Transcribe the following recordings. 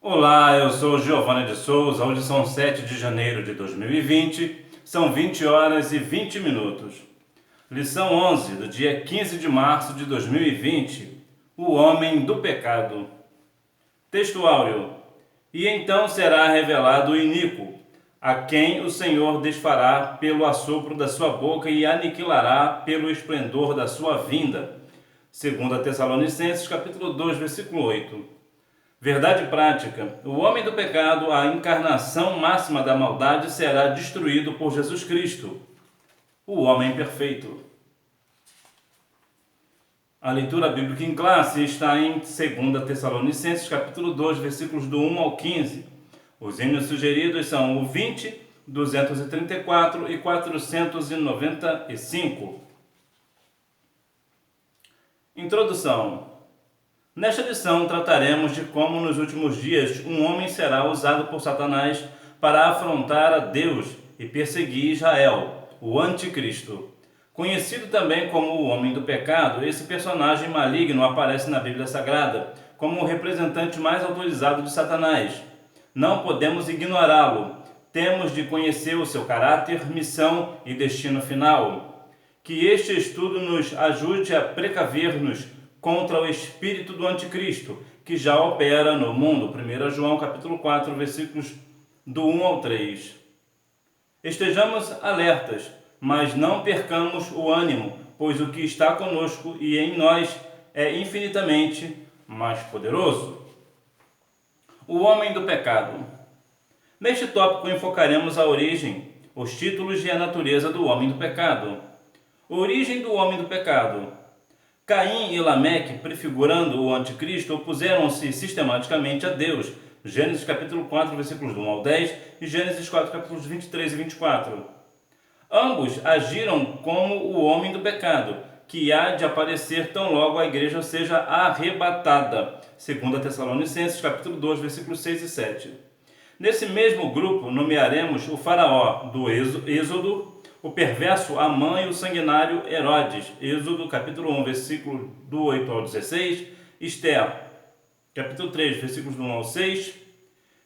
Olá, eu sou Giovanni de Souza. Hoje são 7 de janeiro de 2020, são 20 horas e 20 minutos. Lição 11, do dia 15 de março de 2020, o homem do pecado. Texto áureo. E então será revelado o iníquo, a quem o Senhor desfará pelo assopro da sua boca e aniquilará pelo esplendor da sua vinda. 2 Tessalonicenses, capítulo 2, versículo 8. Verdade prática: o homem do pecado, a encarnação máxima da maldade, será destruído por Jesus Cristo, o homem perfeito. A leitura bíblica em classe está em 2 Tessalonicenses, capítulo 2, versículos do 1 ao 15. Os hinos sugeridos são o 20, 234 e 495. Introdução. Nesta lição trataremos de como nos últimos dias um homem será usado por Satanás para afrontar a Deus e perseguir Israel, o Anticristo. Conhecido também como o homem do pecado, esse personagem maligno aparece na Bíblia Sagrada como o representante mais autorizado de Satanás. Não podemos ignorá-lo. Temos de conhecer o seu caráter, missão e destino final. Que este estudo nos ajude a precaver-nos contra o espírito do anticristo, que já opera no mundo. 1 João capítulo 4, versículos do 1 ao 3. Estejamos alertas, mas não percamos o ânimo, pois o que está conosco e em nós é infinitamente mais poderoso. O homem do pecado. Neste tópico enfocaremos a origem, os títulos e a natureza do homem do pecado. Origem do homem do pecado. Caim e Lameque, prefigurando o anticristo, opuseram-se sistematicamente a Deus. Gênesis capítulo 4, versículos 1 ao 10 e Gênesis 4, capítulos 23 e 24. Ambos agiram como o homem do pecado, que há de aparecer tão logo a igreja seja arrebatada. 2 Tessalonicenses capítulo 2, versículos 6 e 7. Nesse mesmo grupo nomearemos o faraó do Êxodo, o perverso Amã e o sanguinário Herodes, Êxodo capítulo 1, versículo do 8 ao 16, Esther, capítulo 3, versículos do 1 ao 6,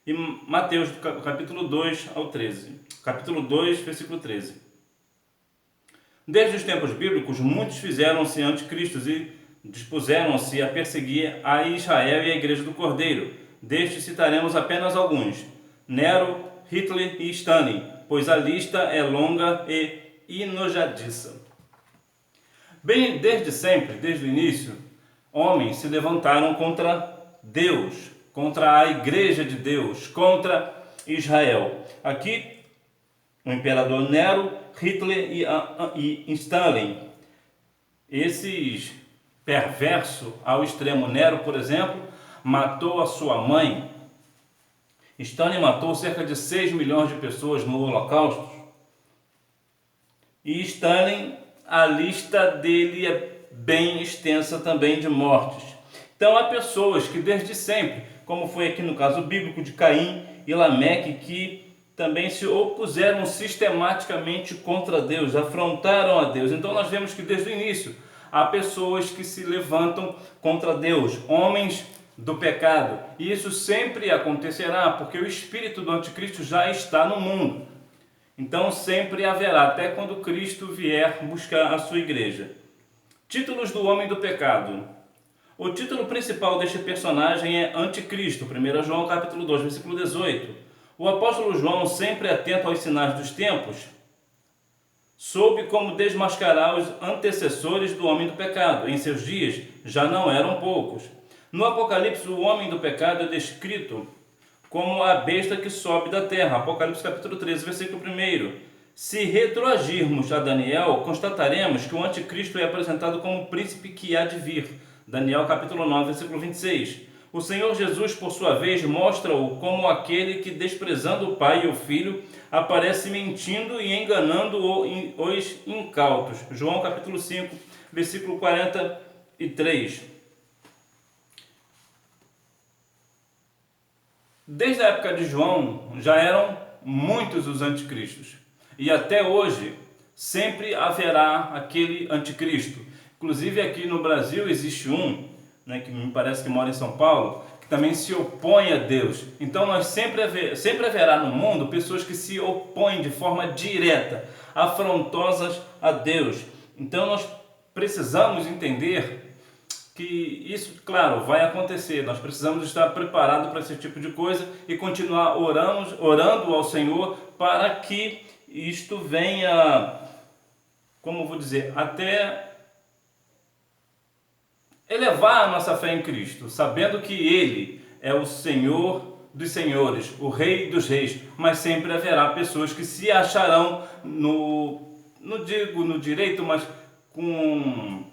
e Mateus, capítulo 2 ao 13, capítulo 2, versículo 13. Desde os tempos bíblicos, muitos fizeram-se anticristos e dispuseram-se a perseguir a Israel e a Igreja do Cordeiro. Destes citaremos apenas alguns: Nero, Hitler e Stalin, pois a lista é longa e enojadiça. Bem, desde sempre, desde o início, homens se levantaram contra Deus, contra a Igreja de Deus, contra Israel. Aqui, o imperador Nero, Hitler e Stalin. Esses perversos ao extremo. Nero, por exemplo, matou a sua mãe. Stalin matou cerca de 6 milhões de pessoas no Holocausto. E Stalin, a lista dele é bem extensa também de mortes. Então há pessoas que desde sempre, como foi aqui no caso bíblico de Caim e Lameque, que também se opuseram sistematicamente contra Deus, afrontaram a Deus. Então nós vemos que desde o início há pessoas que se levantam contra Deus, homens do pecado. E isso sempre acontecerá, porque o espírito do anticristo já está no mundo. Então sempre haverá, até quando Cristo vier buscar a sua igreja. Títulos do homem do pecado. O título principal deste personagem é Anticristo, 1 João capítulo 2, versículo 18. O apóstolo João, sempre atento aos sinais dos tempos, soube como desmascarar os antecessores do homem do pecado. Em seus dias já não eram poucos. No Apocalipse, o homem do pecado é descrito como a besta que sobe da terra. Apocalipse capítulo 13, versículo 1. Se retroagirmos a Daniel, constataremos que o anticristo é apresentado como o príncipe que há de vir. Daniel capítulo 9, versículo 26. O Senhor Jesus, por sua vez, mostra-o como aquele que, desprezando o Pai e o Filho, aparece mentindo e enganando os incautos. João capítulo 5, versículo 43. Desde a época de João, já eram muitos os anticristos. E até hoje, sempre haverá aquele anticristo. Inclusive aqui no Brasil existe um, que me parece que mora em São Paulo, que também se opõe a Deus. Então nós sempre haverá no mundo pessoas que se opõem de forma direta, afrontosas a Deus. Então nós precisamos entender que isso, claro, vai acontecer. Nós precisamos estar preparados para esse tipo de coisa e continuar orando ao Senhor para que isto venha, como eu vou dizer, até elevar a nossa fé em Cristo, sabendo que Ele é o Senhor dos senhores, o Rei dos reis, mas sempre haverá pessoas que se acharão não digo no direito, mas com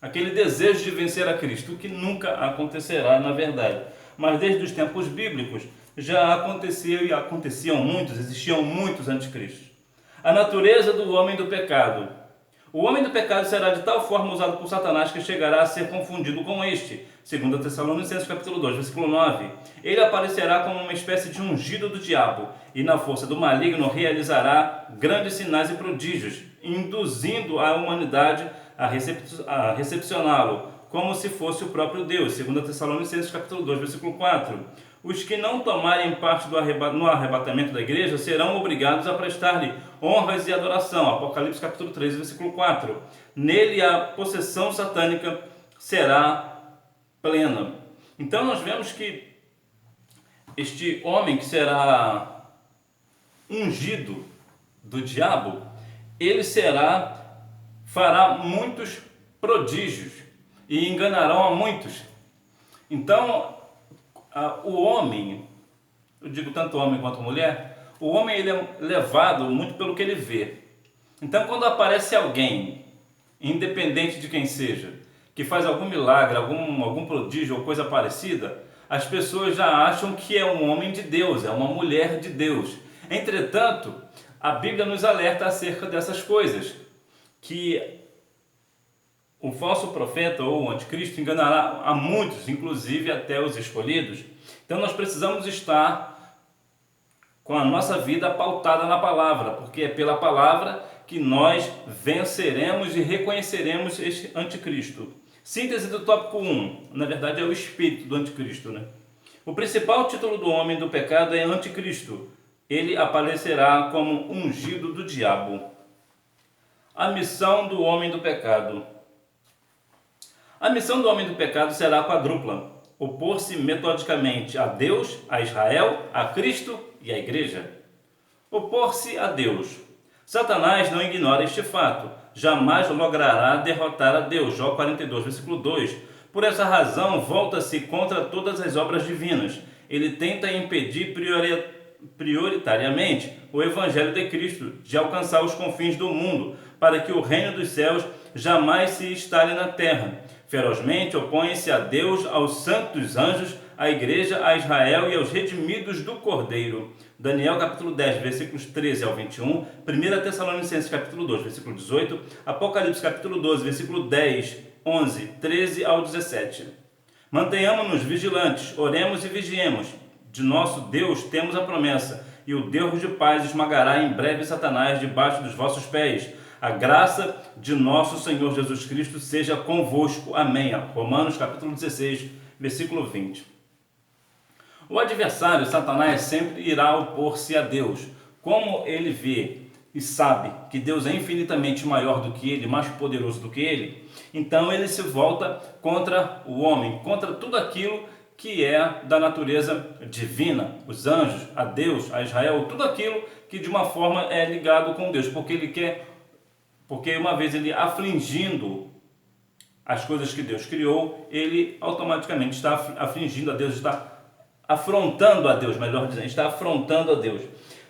aquele desejo de vencer a Cristo, o que nunca acontecerá na verdade. Mas desde os tempos bíblicos já aconteceu e existiam muitos anticristos. A natureza do homem do pecado. O homem do pecado será de tal forma usado por Satanás que chegará a ser confundido com este. 2 Tessalonicenses capítulo 2, versículo 9. Ele aparecerá como uma espécie de ungido do diabo, e na força do maligno realizará grandes sinais e prodígios, induzindo a humanidade a recepcioná-lo, como se fosse o próprio Deus. 2 Tessalonicenses capítulo 2, versículo 4. Os que não tomarem parte no arrebatamento da igreja serão obrigados a prestar-lhe honras e adoração. Apocalipse capítulo 3, versículo 4. Nele a possessão satânica será plena. Então nós vemos que este homem que será ungido do diabo, ele fará muitos prodígios e enganarão a muitos. Então o homem, eu digo tanto homem quanto mulher, o homem ele é levado muito pelo que ele vê. Então quando aparece alguém, independente de quem seja, que faz algum milagre, algum prodígio ou coisa parecida, as pessoas já acham que é um homem de Deus, é uma mulher de Deus. Entretanto, a Bíblia nos alerta acerca dessas coisas, que o falso profeta ou o anticristo enganará a muitos, inclusive até os escolhidos. Então nós precisamos estar com a nossa vida pautada na palavra, porque é pela palavra que nós venceremos e reconheceremos este anticristo. Síntese do tópico 1, na verdade é o espírito do anticristo, né? O principal título do homem do pecado é anticristo. Ele aparecerá como ungido do diabo. A missão do homem do pecado. A missão do homem do pecado será quadrupla: opor-se metodicamente a Deus, a Israel, a Cristo e à Igreja. Opor-se a Deus. Satanás não ignora este fato. Jamais logrará derrotar a Deus. Jó 42, versículo 2. Por essa razão, volta-se contra todas as obras divinas. Ele tenta impedir prioritariamente o Evangelho de Cristo de alcançar os confins do mundo, para que o reino dos céus jamais se instale na terra. Ferozmente opõe-se a Deus, aos santos anjos, à igreja, a Israel e aos redimidos do Cordeiro. Daniel capítulo 10, versículos 13 ao 21, 1 Tessalonicenses capítulo 2, versículo 18, Apocalipse capítulo 12, versículo 10, 11, 13 ao 17. Mantenhamos-nos vigilantes, oremos e vigiemos. De nosso Deus temos a promessa, e o Deus de paz esmagará em breve Satanás debaixo dos vossos pés. A graça de nosso Senhor Jesus Cristo seja convosco. Amém. Romanos capítulo 16, versículo 20. O adversário, Satanás, sempre irá opor-se a Deus. Como ele vê e sabe que Deus é infinitamente maior do que ele, mais poderoso do que ele, então ele se volta contra o homem, contra tudo aquilo que é da natureza divina, os anjos, a Deus, a Israel, tudo aquilo que de uma forma é ligado com Deus, porque uma vez ele afligindo as coisas que Deus criou, ele automaticamente está afligindo a Deus, está afrontando a Deus, melhor dizendo, está afrontando a Deus.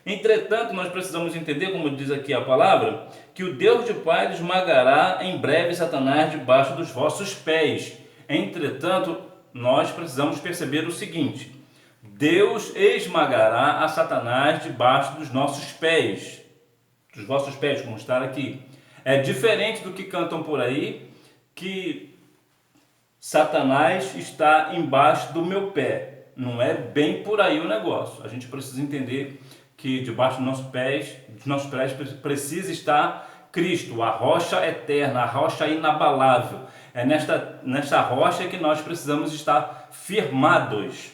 Entretanto, nós precisamos entender, como diz aqui a palavra, que o Deus de paz esmagará em breve Satanás debaixo dos vossos pés. Entretanto, nós precisamos perceber o seguinte: Deus esmagará a Satanás debaixo dos nossos pés, dos vossos pés, como está aqui. É diferente do que cantam por aí, que Satanás está embaixo do meu pé. Não é bem por aí o negócio. A gente precisa entender que debaixo dos nossos pés precisa estar Cristo, a rocha eterna, a rocha inabalável. É nesta rocha que nós precisamos estar firmados.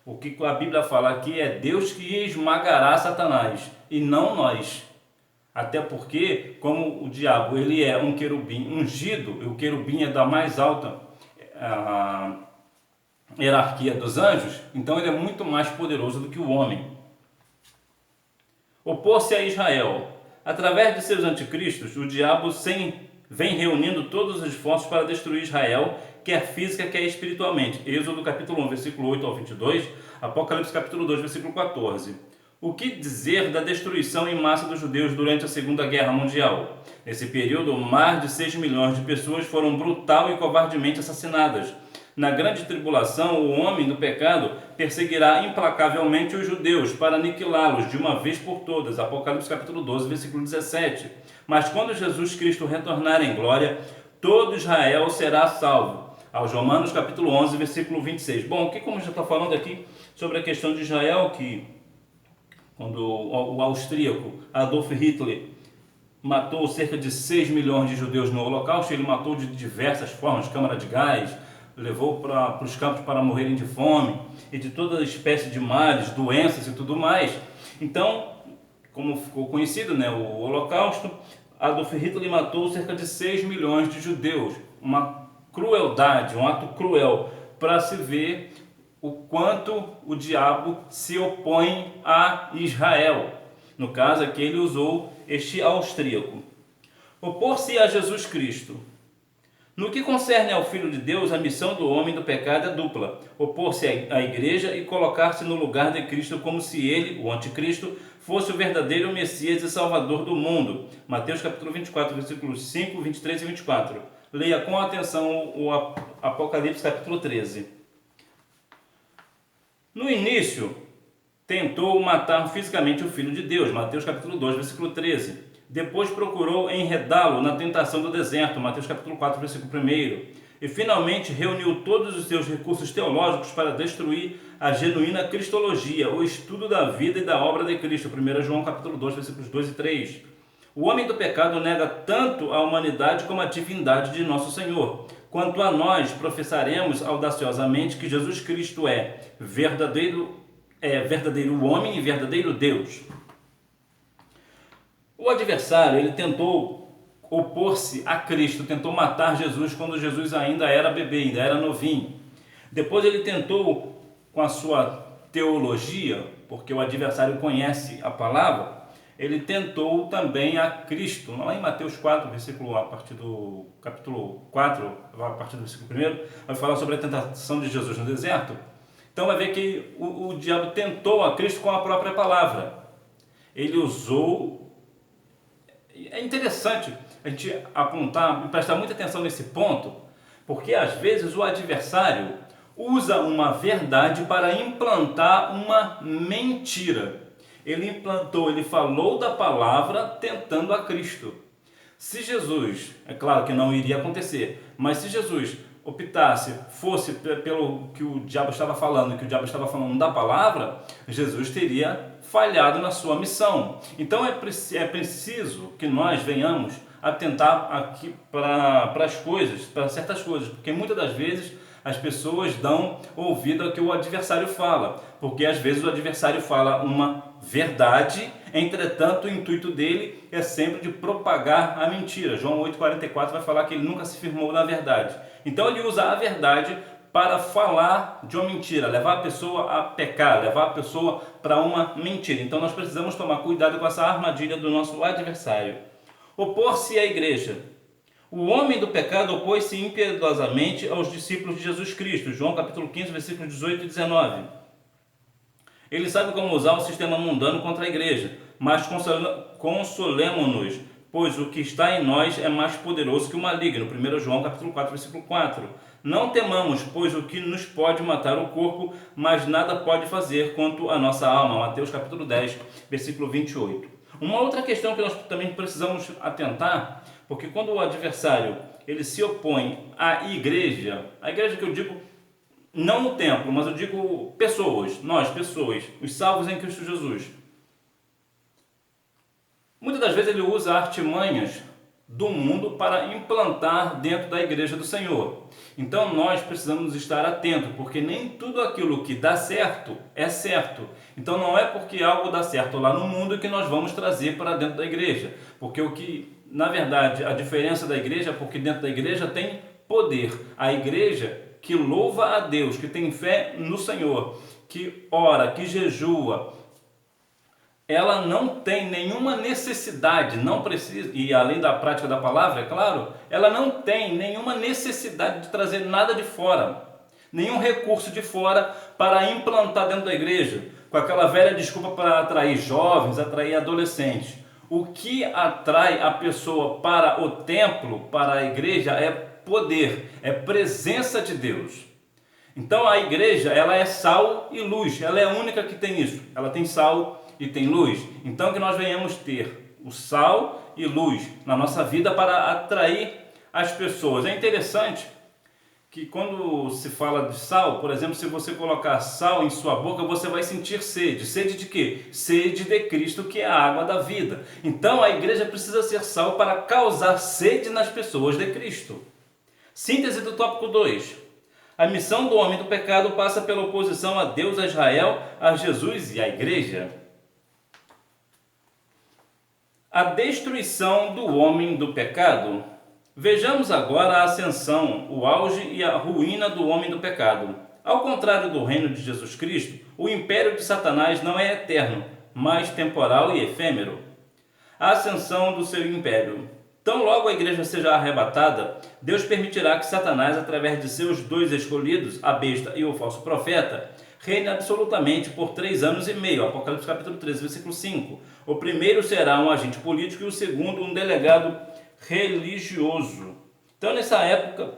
O que a Bíblia fala aqui é Deus que esmagará Satanás e não nós. Até porque, como o diabo ele é um querubim ungido, e o querubim é da mais alta hierarquia dos anjos, então ele é muito mais poderoso do que o homem. Opor-se a Israel. Através de seus anticristos, o diabo vem reunindo todos os esforços para destruir Israel, quer física, quer espiritualmente. Êxodo capítulo 1, versículo 8 ao 22, Apocalipse capítulo 2, versículo 14. O que dizer da destruição em massa dos judeus durante a Segunda Guerra Mundial? Nesse período, mais de 6 milhões de pessoas foram brutal e covardemente assassinadas. Na grande tribulação, o homem do pecado perseguirá implacavelmente os judeus para aniquilá-los de uma vez por todas. Apocalipse capítulo 12, versículo 17. Mas quando Jesus Cristo retornar em glória, todo Israel será salvo. Aos Romanos capítulo 11, versículo 26. Bom, aqui como já está falando aqui sobre a questão de Israel, que quando o austríaco Adolf Hitler matou cerca de 6 milhões de judeus no Holocausto, ele matou de diversas formas, câmara de gás, levou para os campos para morrerem de fome e de toda espécie de males, doenças e tudo mais. Então, como ficou conhecido, o Holocausto, Adolf Hitler matou cerca de 6 milhões de judeus. Uma crueldade, um ato cruel, para se ver o quanto o diabo se opõe a Israel. No caso aqui ele usou este austríaco. Opor-se a Jesus Cristo. No que concerne ao Filho de Deus, a missão do homem do pecado é dupla: opor-se à igreja e colocar-se no lugar de Cristo como se ele, o anticristo, fosse o verdadeiro Messias e Salvador do mundo. Mateus capítulo 24, versículos 5, 23 e 24. Leia com atenção o Apocalipse capítulo 13. No início, tentou matar fisicamente o Filho de Deus, Mateus capítulo 2, versículo 13. Depois procurou enredá-lo na tentação do deserto, Mateus capítulo 4, versículo 1. E finalmente reuniu todos os seus recursos teológicos para destruir a genuína cristologia, o estudo da vida e da obra de Cristo, 1 João capítulo 2, versículos 2 e 3. O homem do pecado nega tanto a humanidade como a divindade de nosso Senhor. Quanto a nós, professaremos audaciosamente que Jesus Cristo é verdadeiro homem e verdadeiro Deus. O adversário, ele tentou opor-se a Cristo, tentou matar Jesus quando Jesus ainda era bebê, ainda era novinho. Depois ele tentou, com a sua teologia, porque o adversário conhece a palavra, ele tentou também a Cristo. Lá em Mateus 4, versículo, a partir do capítulo 4, a partir do versículo 1, vai falar sobre a tentação de Jesus no deserto. Então vai ver que o diabo tentou a Cristo com a própria palavra. Ele usou. É interessante a gente apontar e prestar muita atenção nesse ponto, porque às vezes o adversário usa uma verdade para implantar uma mentira. Ele falou da palavra tentando a Cristo. Se Jesus, é claro que não iria acontecer, mas se Jesus fosse pelo que o diabo estava falando, que o diabo estava falando da palavra, Jesus teria falhado na sua missão. Então é preciso que nós venhamos atentar aqui para as coisas, para certas coisas, porque muitas das vezes as pessoas dão ouvido ao que o adversário fala, porque às vezes o adversário fala uma verdade, entretanto o intuito dele é sempre de propagar a mentira. João 8,44 vai falar que ele nunca se firmou na verdade. Então ele usa a verdade para falar de uma mentira, levar a pessoa a pecar, levar a pessoa para uma mentira. Então nós precisamos tomar cuidado com essa armadilha do nosso adversário. Opor-se à igreja. O homem do pecado opôs-se impiedosamente aos discípulos de Jesus Cristo. João capítulo 15, versículos 18 e 19. Ele sabe como usar o sistema mundano contra a igreja, mas consolemo-nos, pois o que está em nós é mais poderoso que o maligno. 1 João capítulo 4, versículo 4. Não temamos, pois o que nos pode matar o corpo, mas nada pode fazer quanto a nossa alma. Mateus capítulo 10, versículo 28. Uma outra questão que nós também precisamos atentar, porque quando o adversário ele se opõe à igreja, a igreja que eu digo não no templo, mas eu digo pessoas, nós pessoas, os salvos em Cristo Jesus. Muitas das vezes ele usa artimanhas do mundo para implantar dentro da igreja do Senhor. Então nós precisamos estar atentos, porque nem tudo aquilo que dá certo é certo. Então não é porque algo dá certo lá no mundo que nós vamos trazer para dentro da igreja, porque o que, na verdade, a diferença da igreja é porque dentro da igreja tem poder. A igreja que louva a Deus, que tem fé no Senhor, que ora, que jejua, ela não tem nenhuma necessidade, não precisa, e além da prática da palavra, é claro, ela não tem nenhuma necessidade de trazer nada de fora, nenhum recurso de fora para implantar dentro da igreja, com aquela velha desculpa para atrair jovens, atrair adolescentes. O que atrai a pessoa para o templo, para a igreja, é poder, é presença de Deus. Então a igreja, ela é sal e luz, ela é a única que tem isso, ela tem sal e tem luz. Então que nós venhamos ter o sal e luz na nossa vida para atrair as pessoas. É interessante que quando se fala de sal, por exemplo, se você colocar sal em sua boca, você vai sentir sede. Sede de quê? Sede de Cristo, que é a água da vida. Então a igreja precisa ser sal para causar sede nas pessoas de Cristo. Síntese do tópico 2. A missão do homem do pecado passa pela oposição a Deus, a Israel, a Jesus e à igreja. A destruição do homem do pecado. Vejamos agora a ascensão, o auge e a ruína do homem do pecado. Ao contrário do reino de Jesus Cristo, o império de Satanás não é eterno, mas temporal e efêmero. A ascensão do seu império. Tão logo a igreja seja arrebatada, Deus permitirá que Satanás, através de seus dois escolhidos, a besta e o falso profeta, reine absolutamente por 3 anos e meio. Apocalipse capítulo 13, versículo 5. O primeiro será um agente político e o segundo um delegado religioso. Então, nessa época,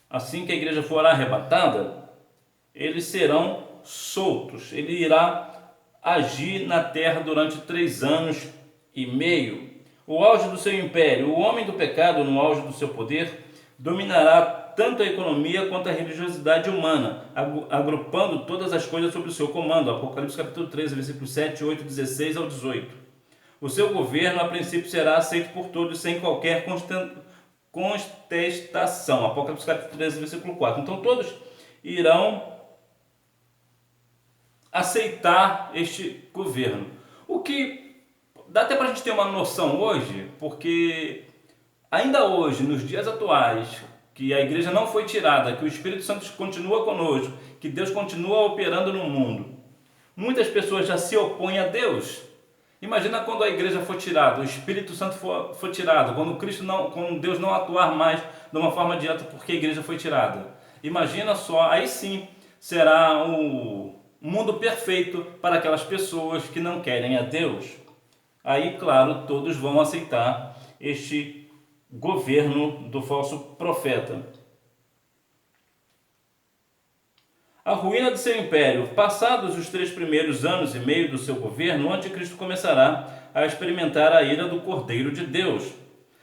assim que a igreja for arrebatada, eles serão soltos. Ele irá agir na terra durante 3 anos e meio. O auge do seu império, o homem do pecado, no auge do seu poder, dominará tanto a economia quanto a religiosidade humana, agrupando todas as coisas sob o seu comando. Apocalipse capítulo 13, versículos 7, 8, 16 ao 18. O seu governo, a princípio, será aceito por todos sem qualquer contestação. Apocalipse capítulo 13, versículo 4. Então todos irão aceitar este governo. O que dá até para a gente ter uma noção hoje, porque ainda hoje, nos dias atuais, que a igreja não foi tirada, que o Espírito Santo continua conosco, que Deus continua operando no mundo, muitas pessoas já se opõem a Deus. Imagina quando a igreja for tirada, o Espírito Santo for tirado, quando Deus não atuar mais de uma forma direta porque a igreja foi tirada. Imagina só, aí sim será o mundo perfeito para aquelas pessoas que não querem a Deus. Aí, claro, todos vão aceitar este governo do falso profeta. A ruína de seu império. Passados os 3 primeiros anos e meio do seu governo, o anticristo começará a experimentar a ira do Cordeiro de Deus.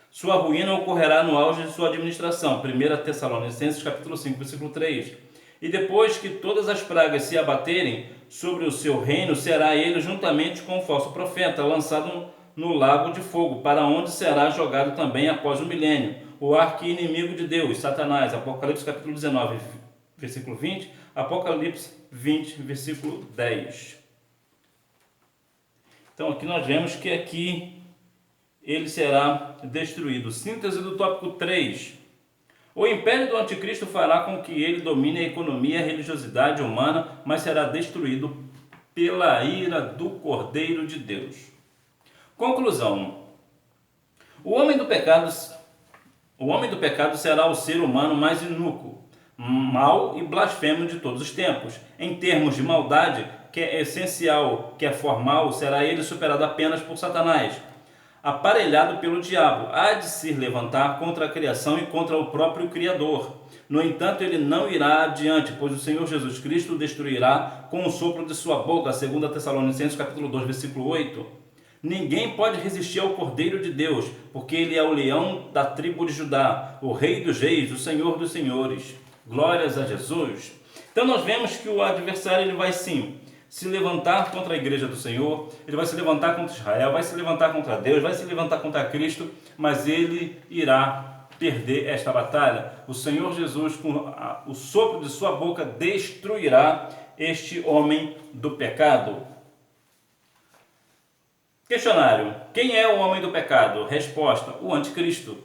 Sua ruína ocorrerá no auge de sua administração. 1 Tessalonicenses capítulo 5, versículo 3. E depois que todas as pragas se abaterem sobre o seu reino, será ele, juntamente com o falso profeta, lançado no lago de fogo, para onde será jogado também após o milênio, o arqui-inimigo de Deus, Satanás. Apocalipse capítulo 19, versículo 20, Apocalipse 20, versículo 10. Então aqui nós vemos que aqui ele será destruído. Síntese do tópico 3. O império do anticristo fará com que ele domine a economia e a religiosidade humana, mas será destruído pela ira do Cordeiro de Deus. Conclusão. O homem do pecado será o ser humano mais inúquo, mau e blasfemo de todos os tempos. Em termos de maldade, que é essencial, que é formal, será ele superado apenas por Satanás, aparelhado pelo diabo. Há de se levantar contra a criação e contra o próprio Criador. No entanto, ele não irá adiante, pois o Senhor Jesus Cristo o destruirá com o sopro de sua boca. 2 Tessalonicenses capítulo 2, versículo 8. Ninguém pode resistir ao Cordeiro de Deus, porque ele é o leão da tribo de Judá, o Rei dos reis, o Senhor dos senhores. Glórias a Jesus. Então nós vemos que o adversário ele vai sim se levantar contra a igreja do Senhor, ele vai se levantar contra Israel, vai se levantar contra Deus, vai se levantar contra Cristo, mas ele irá perder esta batalha. O Senhor Jesus, com o sopro de sua boca, destruirá este homem do pecado. Questionário: quem é o homem do pecado? Resposta: o anticristo.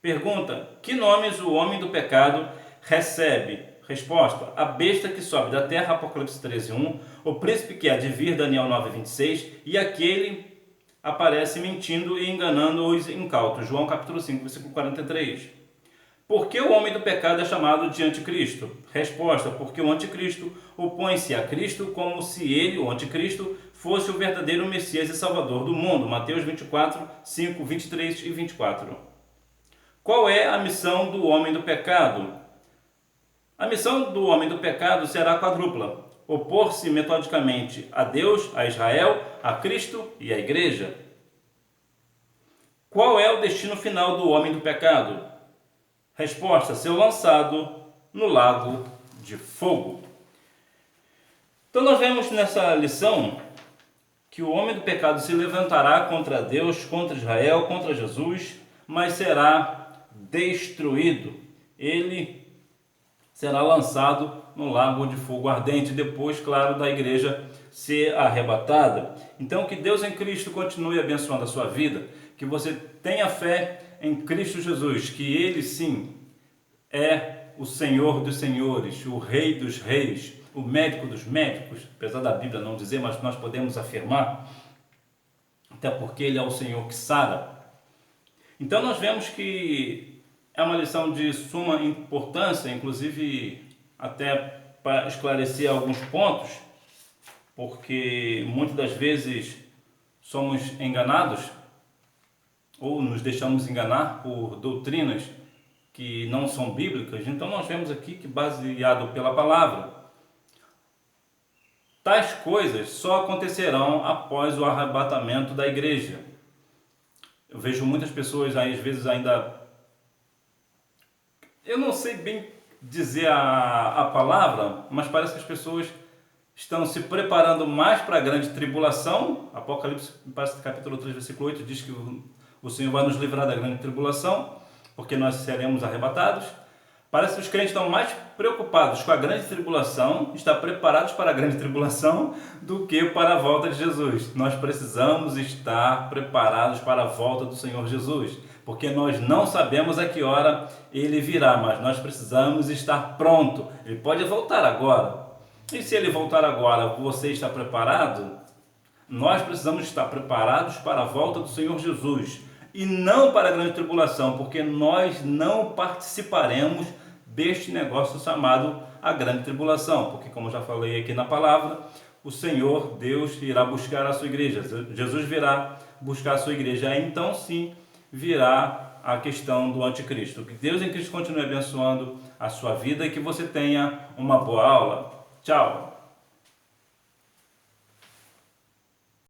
Pergunta: que nomes o homem do pecado recebe? Resposta: a besta que sobe da terra, Apocalipse 13:1, o príncipe que há de vir, Daniel 9:26, e aquele aparece mentindo e enganando os incautos, João capítulo 5, versículo 43. Por que o homem do pecado é chamado de anticristo? Resposta: porque o anticristo opõe-se a Cristo como se ele, o anticristo, fosse o verdadeiro Messias e Salvador do mundo, Mateus 24, 5, 23 e 24. Qual é a missão do homem do pecado? A missão do homem do pecado será quadrupla: opor-se metodicamente a Deus, a Israel, a Cristo e à Igreja. Qual é o destino final do homem do pecado? Resposta: ser lançado no lago de fogo. Então nós vemos nessa lição que o homem do pecado se levantará contra Deus, contra Israel, contra Jesus, mas será destruído. Ele será lançado no lago de fogo ardente, depois, claro, da igreja ser arrebatada. Então, que Deus em Cristo continue abençoando a sua vida, que você tenha fé em Cristo Jesus, que Ele sim é o Senhor dos senhores, o Rei dos reis, o médico dos médicos, apesar da Bíblia não dizer, mas nós podemos afirmar, até porque Ele é o Senhor que sara. Então nós vemos que é uma lição de suma importância, inclusive até para esclarecer alguns pontos, porque muitas das vezes somos enganados ou nos deixamos enganar por doutrinas que não são bíblicas. Então nós vemos aqui que, baseado pela palavra, tais coisas só acontecerão após o arrebatamento da igreja. Eu vejo muitas pessoas aí, às vezes ainda, eu não sei bem dizer a palavra, mas parece que as pessoas estão se preparando mais para a grande tribulação. Apocalipse, parece que capítulo 3, versículo 8, diz que o Senhor vai nos livrar da grande tribulação, porque nós seremos arrebatados. Parece que os crentes estão mais preocupados com a grande tribulação, estão preparados para a grande tribulação, do que para a volta de Jesus. Nós precisamos estar preparados para a volta do Senhor Jesus, porque nós não sabemos a que hora Ele virá, mas nós precisamos estar pronto. Ele pode voltar agora. E se Ele voltar agora, você está preparado? Nós precisamos estar preparados para a volta do Senhor Jesus, e não para a grande tribulação, porque nós não participaremos deste negócio chamado a grande tribulação, porque, como já falei aqui na palavra, o Senhor Deus irá buscar a sua igreja, Jesus virá buscar a sua igreja, aí então sim virá a questão do anticristo. Que Deus em Cristo continue abençoando a sua vida e que você tenha uma boa aula. Tchau!